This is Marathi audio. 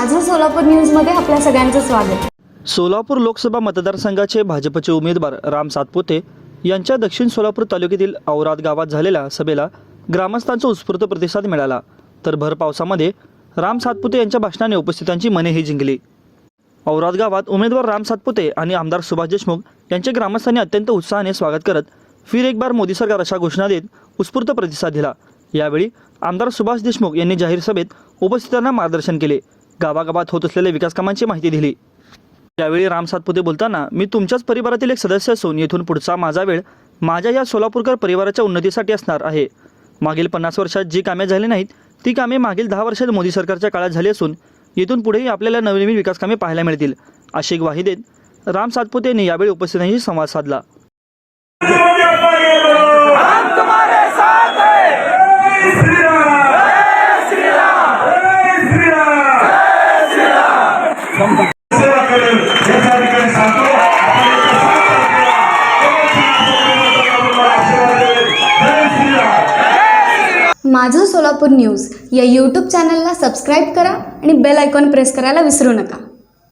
माझं सोलापूर न्यूजमध्ये आपल्या सगळ्यांचं स्वागत। सोलापूर लोकसभा मतदारसंघाचे भाजपचे उमेदवार राम सातपुते यांच्या दक्षिण सोलापूर तालुक्यातील औराद गावात झालेल्या सभेला ग्रामस्थांचा उत्स्फूर्त प्रतिसाद मिळाला। तर भर पावसामध्ये राम सातपुते यांच्या भाषणाने उपस्थितांची मनेही जिंकली। औराद गावात उमेदवार राम सातपुते आणि आमदार सुभाष देशमुख यांचे ग्रामस्थांनी अत्यंत उत्साहाने स्वागत करत फिर एक बार मोदी सरकार अशा घोषणा देत उत्स्फूर्त प्रतिसाद दिला। यावेळी आमदार सुभाष देशमुख यांनी जाहीर सभेत उपस्थितांना मार्गदर्शन केले, गावागावात होत असलेल्या विकास कामांची माहिती दिली। यावेळी राम सातपुते बोलताना, मी तुमच्याच परिवारातील एक सदस्य असून येथून पुढचा माझा वेळ माझ्या या सोलापूरकर परिवाराच्या उन्नतीसाठी असणार आहे। मागील 50 वर्षात जी कामे झाली नाहीत ती कामे मागील 10 वर्षात मोदी सरकारच्या काळात झाली असून येथून पुढेही आपल्याला नवनवीन विकास कामे पाहायला मिळतील, अशी ग्वाही देत राम सातपुते यांनी यावेळी उपस्थितांशी संवाद साधला। माझं सोलापूर न्यूज या यूट्यूब चॅनलला सबस्क्राईब करा आणि बेल आयकॉन प्रेस करायला विसरू नका।